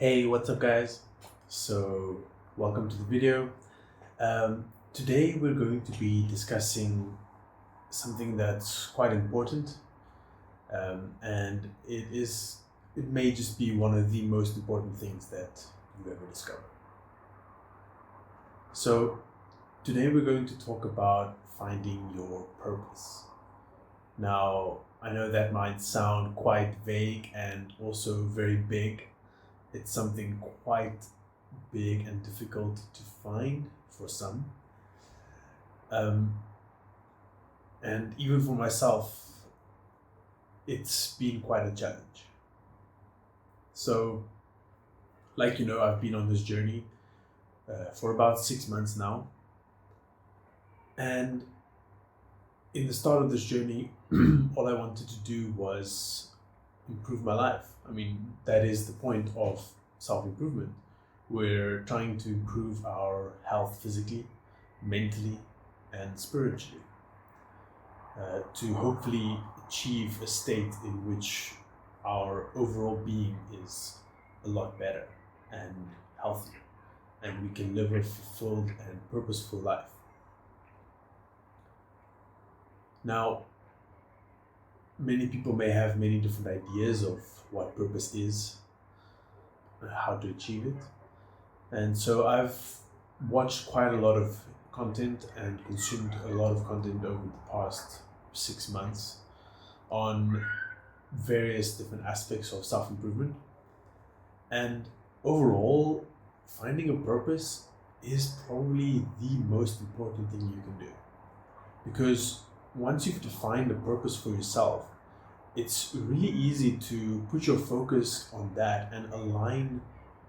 Hey, what's up, guys? So, welcome to the video. Today, we're going to be discussing something that's quite important, and it may just be one of the most important things that you ever discover. So, today, we're going to talk about finding your purpose. Now, I know that might sound quite vague and also very big. It's something quite big and difficult to find for some. Um, and even for myself, it's been quite a challenge. So, I've been on this journey for about 6 months now. And in the start of this journey, all I wanted to do was improve my life. I mean, that is the point of self improvement. We're trying to improve our health physically, mentally, and spiritually to hopefully achieve a state in which our overall being is a lot better and healthier, and we can live a fulfilled and purposeful life. Now, many people may have many different ideas of what purpose is, how to achieve it. And so I've watched quite a lot of content and consumed a lot of content over the past 6 months on various different aspects of self improvement. And overall, finding a purpose is probably the most important thing you can do. Because once you've defined a purpose for yourself, it's really easy to put your focus on that and align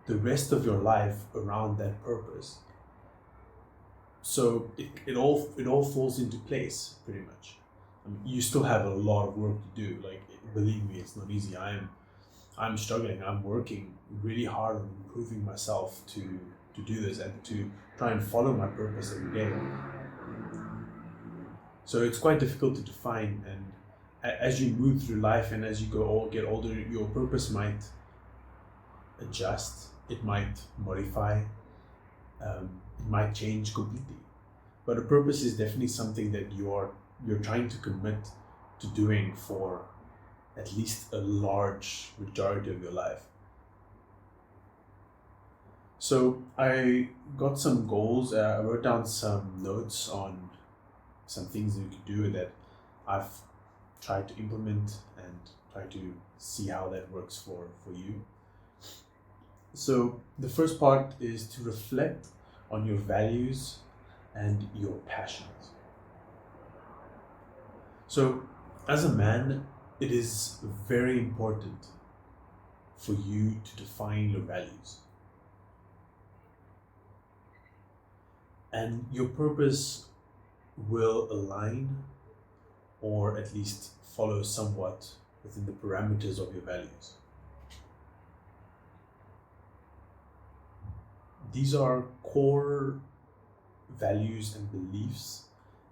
the rest of your life around that purpose. So it all falls into place pretty much. I mean, you still have a lot of work to do. Like, believe me, it's not easy. I'm struggling. I'm working really hard on improving myself to do this and to try and follow my purpose every day. So it's quite difficult to define, and as you move through life and as you get older, your purpose might adjust. It might modify. It might change completely. But a purpose is definitely something that you're trying to commit to doing for at least a large majority of your life. So I got some goals. I wrote down some notes on some things that you could do that I've tried to implement and try to see how that works for you. So the first part is to reflect on your values and your passions. So as a man, it is very important for you to define your values. And your purpose will align or at least follow somewhat within the parameters of your values. These are core values and beliefs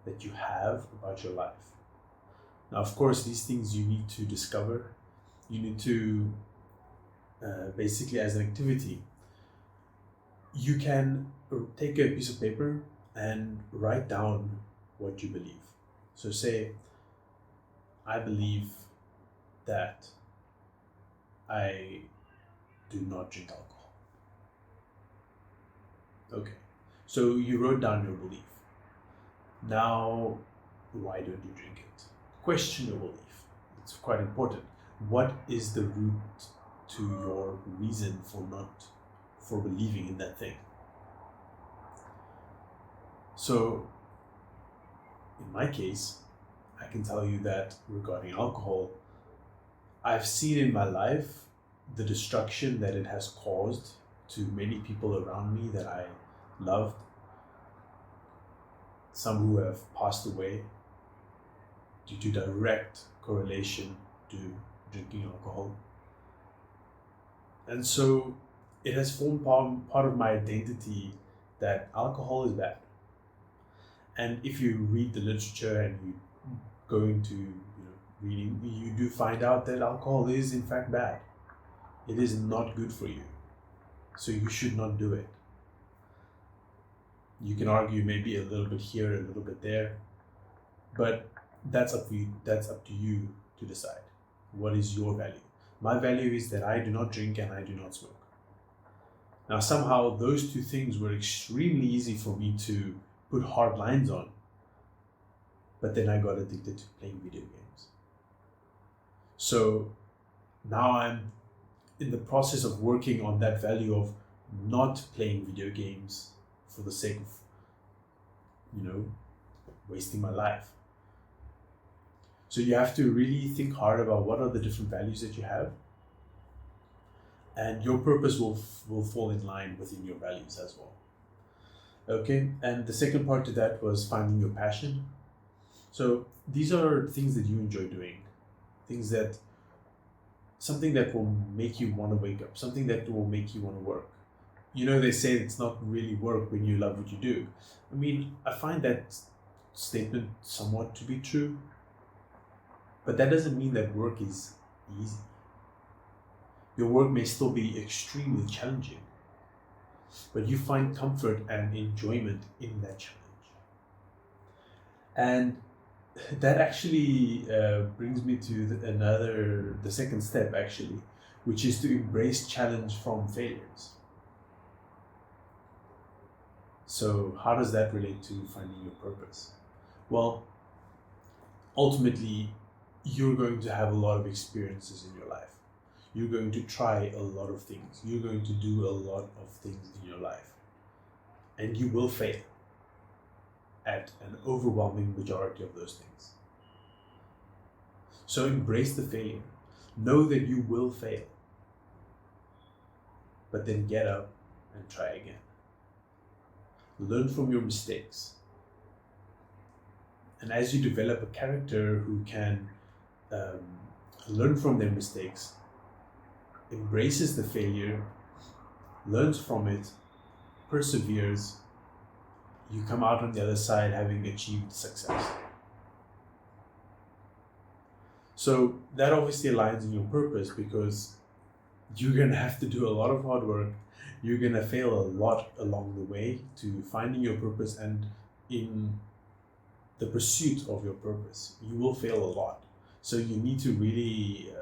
that you have about your life. Now, of course, these things you need to discover. You need to basically, as an activity, you can take a piece of paper and write down what you believe. So say, I believe that I do not drink alcohol. Okay, so you wrote down your belief. Now, why don't you drink it? Question your belief. It's quite important. What is the root to your reason for believing in that thing? So, in my case, I can tell you that regarding alcohol, I've seen in my life the destruction that it has caused to many people around me that I loved, some who have passed away due to direct correlation to drinking alcohol. And so it has formed part of my identity that alcohol is bad. And if you read the literature and you go into reading, you do find out that alcohol is in fact bad. It is not good for you. so you should not do it. You can argue maybe a little bit here, a little bit there, but that's up to you. That's up to you to decide. What is your value? My value is that I do not drink and I do not smoke. Now, somehow those two things were extremely easy for me to put hard lines on, but then I got addicted to playing video games. So now I'm in the process of working on that value of not playing video games for the sake of, wasting my life. So you have to really think hard about what are the different values that you have, and your purpose will fall in line within your values as well. Okay, and the second part to that was finding your passion. So these are things that you enjoy doing, something that will make you want to wake up, something that will make you want to work. They say it's not really work when you love what you do. I mean, I find that statement somewhat to be true, but that doesn't mean that work is easy. Your work may still be extremely challenging, but you find comfort and enjoyment in that challenge. And that actually brings me to the second step, actually, which is to embrace challenge from failures. So how does that relate to finding your purpose? Well, ultimately, you're going to have a lot of experiences in your life. You're going to try a lot of things. You're going to do a lot of things in your life. And you will fail at an overwhelming majority of those things. So embrace the failure. Know that you will fail. But then get up and try again. Learn from your mistakes. And as you develop a character who can learn from their mistakes, embraces the failure, learns from it, perseveres, you come out on the other side having achieved success. So that obviously aligns in your purpose, because you're going to have to do a lot of hard work. You're going to fail a lot along the way to finding your purpose, and in the pursuit of your purpose, you will fail a lot. So you need to really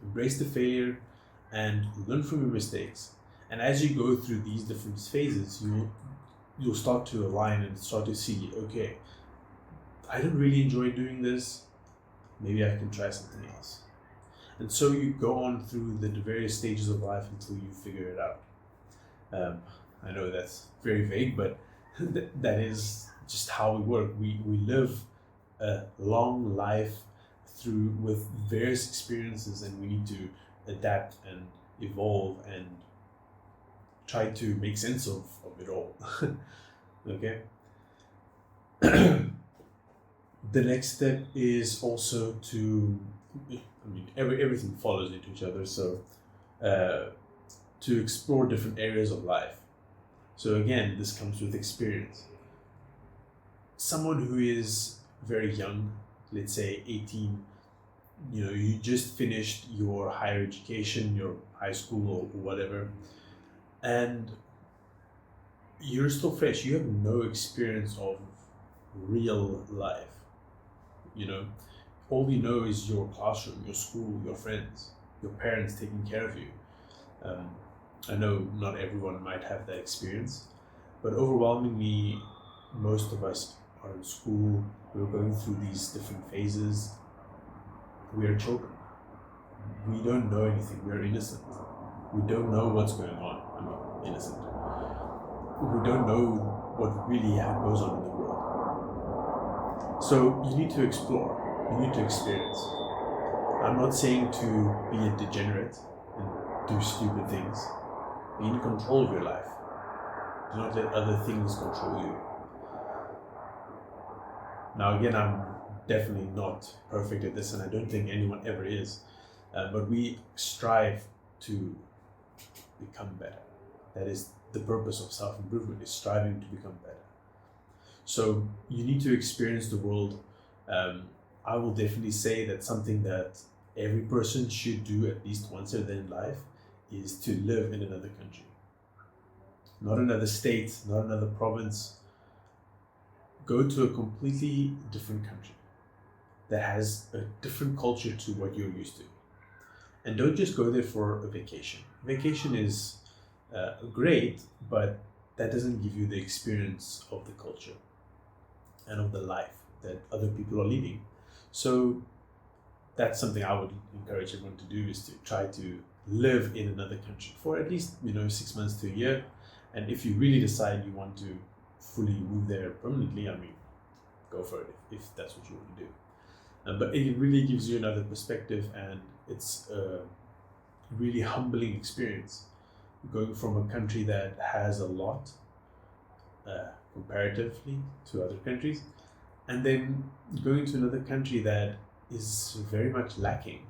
embrace the failure and learn from your mistakes. And as you go through these different phases, you'll start to align and start to see, okay, I don't really enjoy doing this. Maybe I can try something else. And so you go on through the various stages of life until you figure it out. I know that's very vague, but that is just how we work. We live a long life with various experiences, and we need to adapt and evolve and try to make sense of it all. Okay. The next step is also everything follows into each other. So to explore different areas of life. So again, this comes with experience. Someone who is very young, let's say 18, you just finished your higher education, your high school or whatever, and you're still fresh. You have no experience of real life. All you know is your classroom, your school, your friends, your parents taking care of you. I know not everyone might have that experience, but overwhelmingly, most of us are in school. We're going through these different phases. We are children. We don't know anything. We're innocent. We don't know what's going on. Innocent. We don't know what really goes on in the world. So you need to explore. You need to experience. I'm not saying to be a degenerate and do stupid things. Be in control of your life. Do not let other things control you. Now again, I'm definitely not perfect at this, and I don't think anyone ever is. But we strive to become better. That is the purpose of self-improvement, is striving to become better. So you need to experience the world. I will definitely say that something that every person should do at least once in their life is to live in another country. not another state, not another province. Go to a completely different country that has a different culture to what you're used to. And don't just go there for a vacation. Vacation is great, but that doesn't give you the experience of the culture and of the life that other people are leading. So that's something I would encourage everyone to do, is to try to live in another country for at least 6 months to a year. And if you really decide you want to fully move there permanently, I mean, go for it if that's what you want to do. But it really gives you another perspective, and it's a really humbling experience going from a country that has a lot comparatively to other countries, and then going to another country that is very much lacking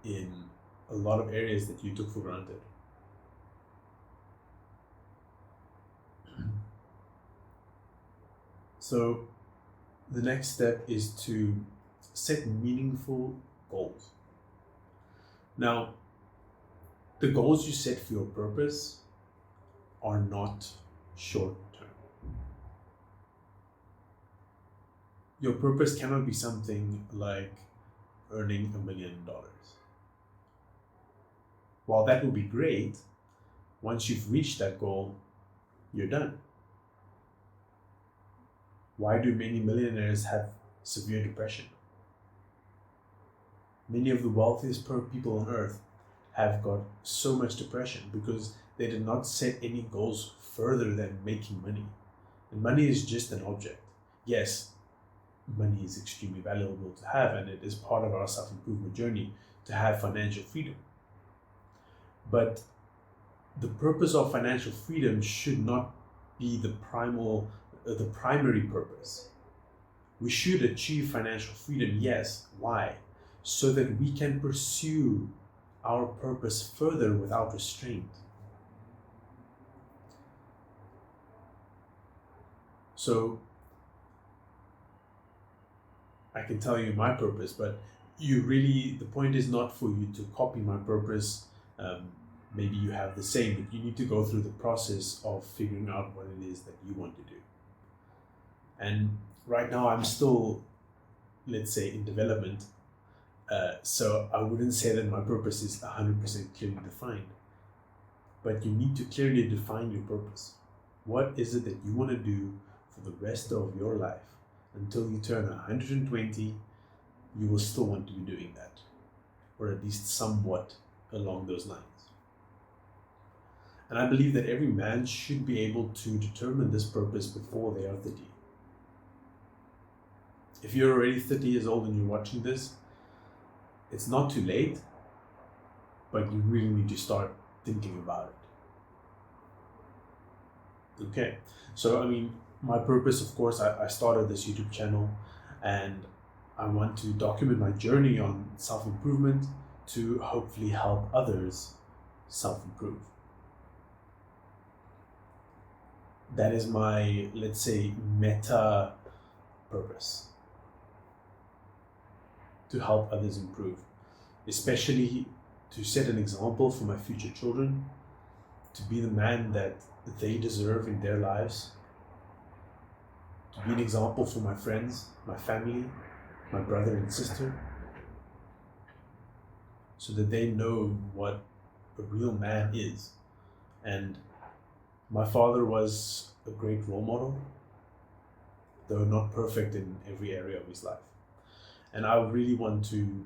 in a lot of areas that you took for granted. So the next step is to set meaningful goals. Now, the goals you set for your purpose are not short term. Your purpose cannot be something like earning $1 million. While that would be great, once you've reached that goal, you're done. Why do many millionaires have severe depression? Many of the wealthiest people on earth have got so much depression because they did not set any goals further than making money. And money is just an object. Yes, money is extremely valuable to have, and it is part of our self-improvement journey to have financial freedom. But the purpose of financial freedom should not be the primary purpose. We should achieve financial freedom, yes. Why? So that we can pursue our purpose further without restraint. So I can tell you my purpose, but the point is not for you to copy my purpose. Maybe you have the same, but you need to go through the process of figuring out what it is that you want to do. And right now I'm still, let's say, in development. So I wouldn't say that my purpose is 100% clearly defined, but you need to clearly define your purpose. What is it that you want to do for the rest of your life? Until you turn 120, you will still want to be doing that, or at least somewhat along those lines. And I believe that every man should be able to determine this purpose before they are 30. If you're already 30 years old and you're watching this, it's not too late, but you really need to start thinking about it. Okay, so I mean, my purpose, of course, I started this YouTube channel, and I want to document my journey on self-improvement to hopefully help others self-improve. That is my, let's say, meta purpose. To help others improve, especially to set an example for my future children, to be the man that they deserve in their lives, to be an example for my friends, my family, my brother and sister, so that they know what a real man is. And my father was a great role model, though not perfect in every area of his life. And I really want to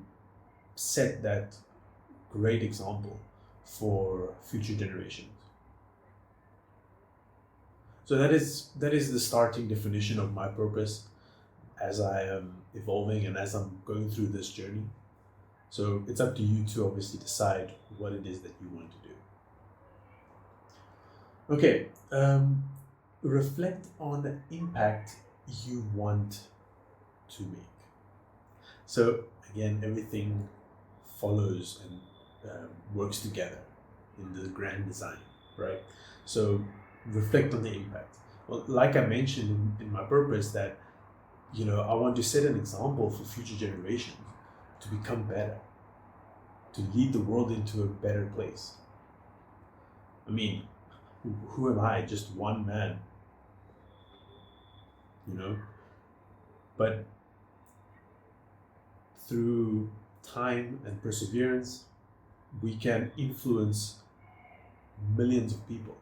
set that great example for future generations. So that is the starting definition of my purpose as I am evolving and as I'm going through this journey. So it's up to you to obviously decide what it is that you want to do. Okay, reflect on the impact you want to make. So again, everything follows and works together in the grand design, right? So reflect on the impact. Well, like I mentioned in my purpose, that I want to set an example for future generations to become better, to lead the world into a better place. I mean, Who am I? Just one man, you know? But through time and perseverance, we can influence millions of people.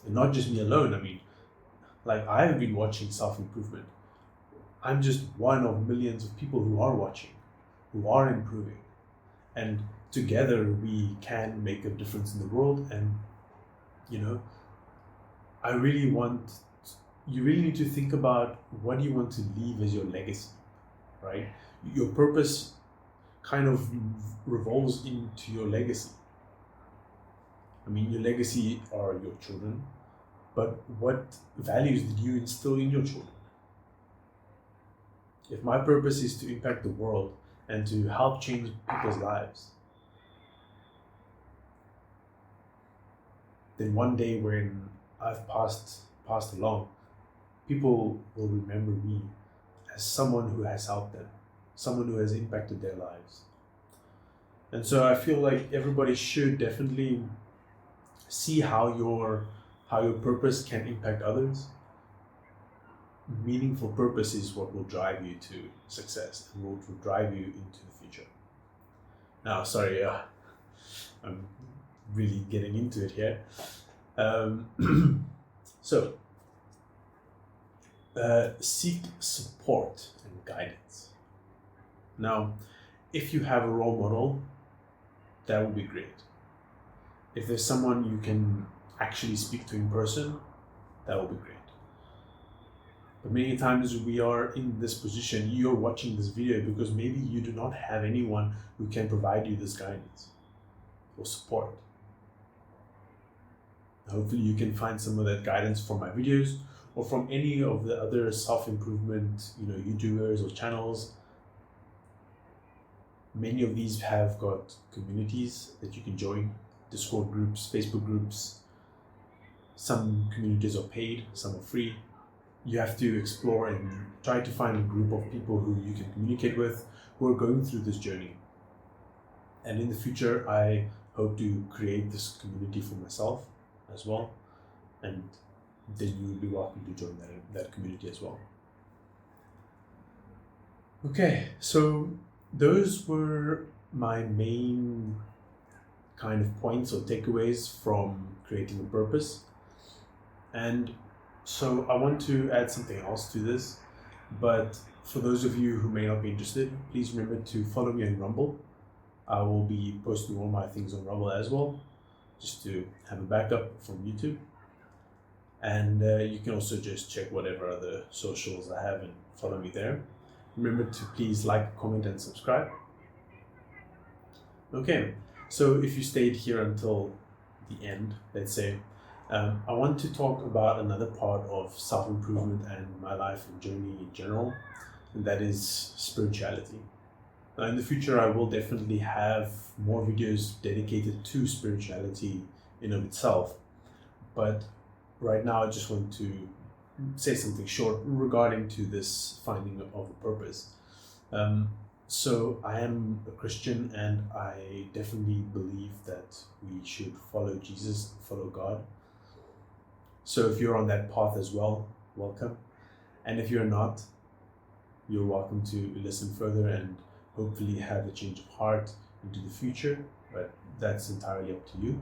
And not just me alone. I mean, like, I've been watching self-improvement. I'm just one of millions of people who are watching, who are improving. And together we can make a difference in the world. And, you know, you really need to think about what you want to leave as your legacy, right? Your purpose kind of revolves into your legacy. I mean, your legacy are your children, but what values did you instill in your children? If my purpose is to impact the world and to help change people's lives, then one day when I've passed along, people will remember me as someone who has helped them, someone who has impacted their lives. And so I feel like everybody should definitely see how your purpose can impact others. Meaningful purpose is what will drive you to success and what will drive you into the future. Now, sorry, I'm really getting into it here. So, seek support and guidance. Now, if you have a role model, that would be great. If there's someone you can actually speak to in person, that would be great. But many times we are in this position, you're watching this video because maybe you do not have anyone who can provide you this guidance or support. Hopefully you can find some of that guidance from my videos or from any of the other self-improvement, YouTubers or channels. Many of these have got communities that you can join, Discord groups, Facebook groups. Some communities are paid, some are free. You have to explore and try to find a group of people who you can communicate with, who are going through this journey. And in the future, I hope to create this community for myself as well. And then you will be welcome to join that community as well. Okay, so those were my main kind of points or takeaways from creating a purpose. And so I want to add something else to this, but for those of you who may not be interested, please remember to follow me on Rumble. I will be posting all my things on Rumble as well, just to have a backup from YouTube. And you can also just check whatever other socials I have and follow me there. Remember to please like, comment, and subscribe. Okay, so if you stayed here until the end, let's say, I want to talk about another part of self-improvement and my life and journey in general, and that is spirituality. Now, in the future, I will definitely have more videos dedicated to spirituality in of itself, but right now I just want to say something short regarding to this finding of a purpose. So I am a Christian, and I definitely believe that we should follow Jesus, follow God. So if you're on that path as well, welcome. And if you're not, you're welcome to listen further and hopefully have a change of heart into the future, but that's entirely up to you.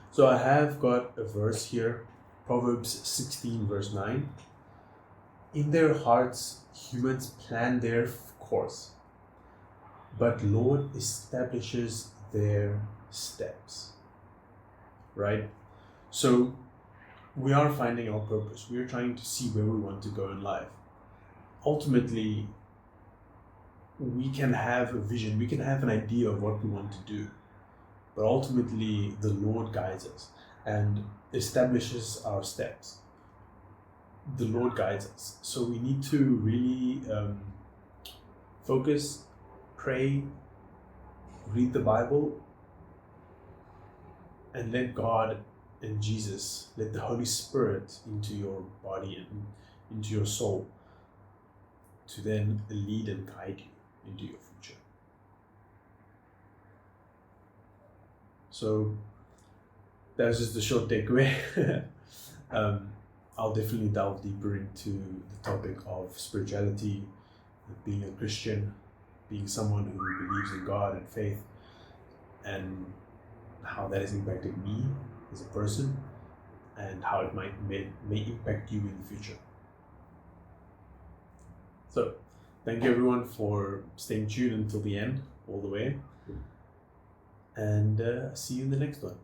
So I have got a verse here, Proverbs 16 verse 9. In their hearts, humans plan their course, but Lord establishes their steps. Right? So we are finding our purpose. We are trying to see where we want to go in life. Ultimately, we can have a vision, we can have an idea of what we want to do, but ultimately the Lord guides us and establishes our steps. The Lord guides us. So we need to really focus, pray, read the Bible, and let God and Jesus, let the Holy Spirit into your body and into your soul to then lead and guide you into your future. that was just a short takeaway. I'll definitely delve deeper into the topic of spirituality, being a Christian, being someone who believes in God and faith, and how that has impacted me as a person, and how it may impact you in the future. So, thank you everyone for staying tuned until the end, all the way, and see you in the next one.